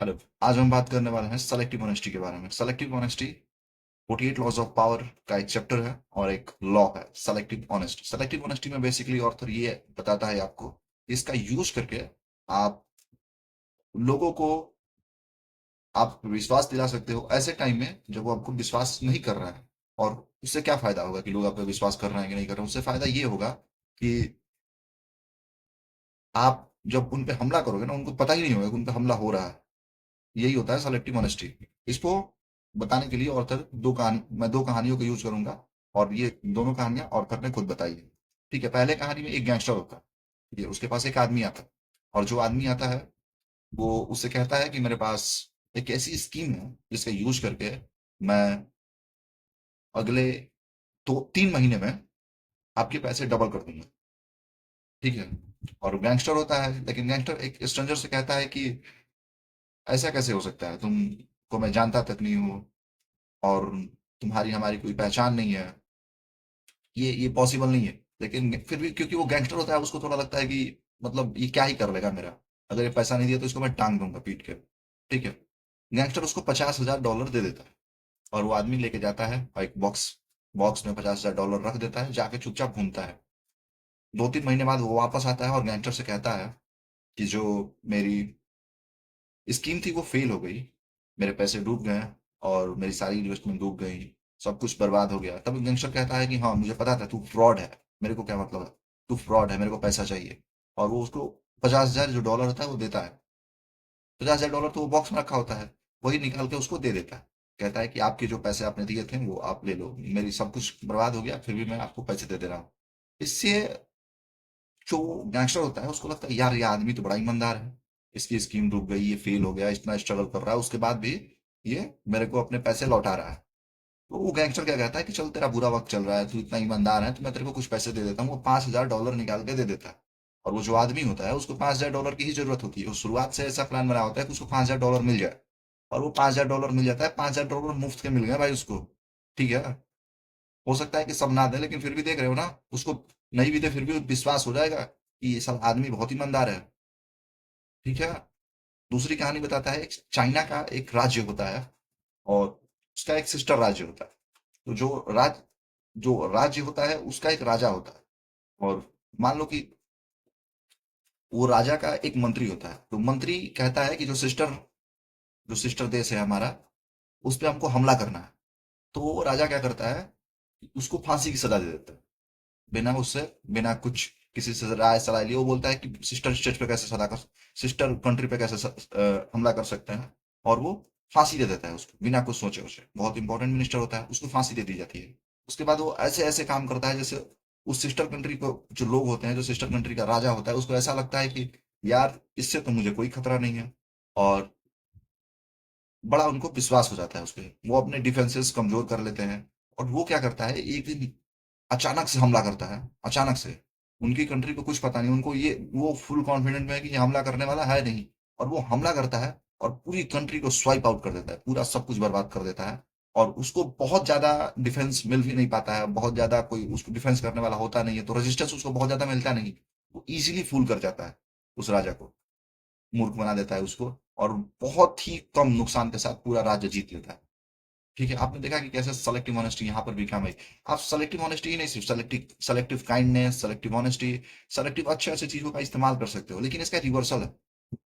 Hello. आज हम बात करने वाले हैं सेलेक्टिव ऑनेस्टी के बारे में। Selective honesty 48 laws of power का एक चैप्टर है और एक लॉ है सेलेक्टिव ऑनेस्टी। सेलेक्टिव ऑनेस्टी में बेसिकली ऑथर ये बताता है आपको, इसका यूज करके आप लोगों को आप विश्वास दिला सकते हो ऐसे टाइम में जब वो आपको विश्वास नहीं कर रहा है। और उससे क्या फायदा होगा कि लोग आप पे विश्वास कर रहे हैं कि नहीं कर रहे हैं, उससे फायदा ये होगा कि आप जब उन पे हमला करोगे ना, उनको पता ही नहीं होगा कि उन पे हमला हो रहा है। यही होता है सेलेक्टिव ऑनेस्टी। इसको बताने के लिए ऑर्थर मैं दो कहानियों का यूज करूंगा और ये दोनों कहानियां ऑर्थर ने खुद बताई है। ठीक है, पहले कहानी में एक गैंगस्टर होता है। ठीक है, उसके पास एक आदमी आता है और जो आदमी आता है वो उससे कहता है कि मेरे पास एक ऐसी स्कीम है जिसका यूज करके मैं अगले 2-3 महीने में आपके पैसे डबल कर दूंगा। ठीक है, और गैंगस्टर होता है, लेकिन गैंगस्टर एक स्ट्रेंजर से कहता है कि ऐसा कैसे हो सकता है, तुमको मैं जानता तक नहीं हूँ और तुम्हारी हमारी कोई पहचान नहीं है, ये पॉसिबल नहीं है। लेकिन फिर भी क्योंकि वो गैंगस्टर होता है, उसको थोड़ा लगता है कि मतलब ये क्या ही कर लेगा मेरा, अगर ये पैसा नहीं दिया तो इसको मैं टांग दूंगा पीट के। ठीक है, गैंगस्टर उसको $50,000 दे देता है और वो आदमी लेके जाता है और एक बॉक्स बॉक्स में $50,000 रख देता है, जाके चुपचाप घूमता है। 2-3 महीने बाद वो वापस आता है और गैंगस्टर से कहता है कि जो मेरी स्कीम थी वो फेल हो गई, मेरे पैसे डूब गए और मेरी सारी इन्वेस्टमेंट डूब गई, सब कुछ बर्बाद हो गया। तब गैंगस्टर कहता है कि हाँ मुझे पता था तू फ्रॉड है, मेरे को क्या मतलब है, तू फ्रॉड है, मेरे को पैसा चाहिए। और वो उसको 50,000 जो डॉलर होता है वो देता है। $50,000 तो वो बॉक्स में रखा होता है, वही निकाल के उसको दे देता है। कहता है कि आपके जो पैसे आपने दिए थे वो आप ले लो, मेरी सब कुछ बर्बाद हो गया फिर भी मैं आपको पैसे दे दे रहा हूँ। इससे जो गैंगस्टर होता है उसको लगता है यार ये आदमी तो बड़ा ईमानदार है, इसकी स्कीम डूब गई, ये फेल हो गया, इतना स्ट्रगल कर रहा है, उसके बाद भी ये मेरे को अपने पैसे लौटा रहा है। तो वो गैंगस्टर क्या कहता है कि चल तेरा बुरा वक्त चल रहा है, तू इतना ईमानदार है तो मैं तेरे को कुछ पैसे दे देता हूँ। वो $5,000 निकाल के दे देता है। और वो जो आदमी होता है उसको $5,000 की ही जरूरत होती है, वो शुरुआत से ऐसा प्लान बना होता है कि उसको $5,000 मिल जाए। और वो $5,000 मिल जाता है, $5,000 मुफ्त के मिल गए भाई उसको। ठीक है, हो सकता है कि सब ना दे, लेकिन फिर भी देख रहे हो ना, उसको नहीं भी दे फिर भी विश्वास हो जाएगा कि ये सब आदमी बहुत ईमानदार है। ठीक है, दूसरी कहानी बताता है, एक चाइना का एक राज्य होता है और उसका एक सिस्टर राज्य होता है। तो जो राज्य होता है उसका एक राजा होता है। और मान लो कि वो राजा का एक मंत्री होता है, तो मंत्री कहता है कि जो सिस्टर देश है हमारा, उस पे हमको हमला करना है। तो वो राजा क्या करता है, उसको फांसी की सजा दे देता है। बिना उससे बिना कुछ किसी से राय सलाह लिए वो बोलता है कि सिस्टर स्टेट पे कैसे सिस्टर कंट्री पे कैसे हमला कर सकते हैं। और वो फांसी दे देता है उसको बिना कुछ सोचे उसे। बहुत इंपॉर्टेंट मिनिस्टर होता है, उसको फांसी दे दी जाती है। उसके बाद वो ऐसे ऐसे काम करता है जैसे उस सिस्टर कंट्री को जो लोग होते हैं, जो सिस्टर कंट्री का राजा होता है, उसको ऐसा लगता है कि यार इससे तो मुझे कोई खतरा नहीं है। और बड़ा उनको विश्वास हो जाता है उस पे, वो अपने डिफेंसेस कमजोर कर लेते हैं। और वो क्या करता है, एक दिन अचानक से हमला करता है, अचानक से। उनकी कंट्री को कुछ पता नहीं, उनको ये वो फुल कॉन्फिडेंट में है कि ये हमला करने वाला है नहीं। और वो हमला करता है और पूरी कंट्री को स्वाइप आउट कर देता है, पूरा सब कुछ बर्बाद कर देता है। और उसको बहुत ज्यादा डिफेंस मिल भी नहीं पाता है, बहुत ज्यादा कोई उसको डिफेंस करने वाला होता नहीं है, तो रेजिस्टेंस उसको बहुत ज्यादा मिलता नहीं। वो इजीली फूल कर जाता है उस राजा को, मूर्ख बना देता है उसको। और बहुत ही कम नुकसान के साथ पूरा राज्य जीत लेता है। ठीक है, आपने देखा कि कैसे सेलेक्टिव ऑनेस्टी यहाँ पर भी काम आई। आप सेलेक्टिव ऑनेस्टी ही नहीं, सिर्फ selective selective kindness, selective honesty, selective अच्छे अच्छे चीजों का इस्तेमाल कर सकते हो, लेकिन इसका रिवर्सल है।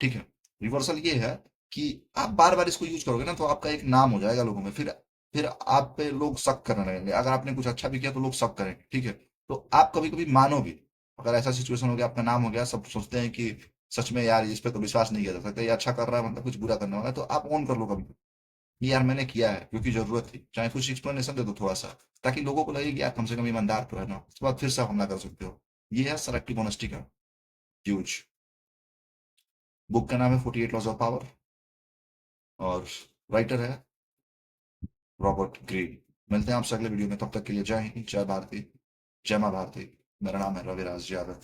ठीक है, रिवर्सल ये है कि आप बार बार इसको यूज करोगे ना तो आपका एक नाम हो जाएगा लोगों में, फिर आप पे लोग शक करने लगेंगे। अगर आपने कुछ अच्छा भी किया तो लोग शक करेंगे। ठीक है, तो आप कभी कभी मानो भी, अगर ऐसा सिचुएशन हो गया आपका नाम हो गया, सब सोचते हैं कि सच में यार इस पे तो विश्वास नहीं किया जा सकता, ये अच्छा कर रहा है मतलब कुछ बुरा करने वाला है, तो आप ऑन कर लो कभी कि यार मैंने किया है क्योंकि जरूरत थी, चाहे कुछ एक्सप्लेनेशन दे दो थोड़ा सा, ताकि लोगों को लगे कि यार कम से कम ईमानदार तो है ना, उसके बाद फिर से आप हमला कर सकते हो। ये है सेलेक्टिव ऑनेस्टी का यूज। बुक का नाम है 48 लॉज ऑफ पावर और राइटर है रॉबर्ट ग्रीन। मिलते हैं आपसे अगले वीडियो में, तब तक के लिए जय हिंद, जय भारती, जय माँ भारती। मेरा नाम है रविराज यादव।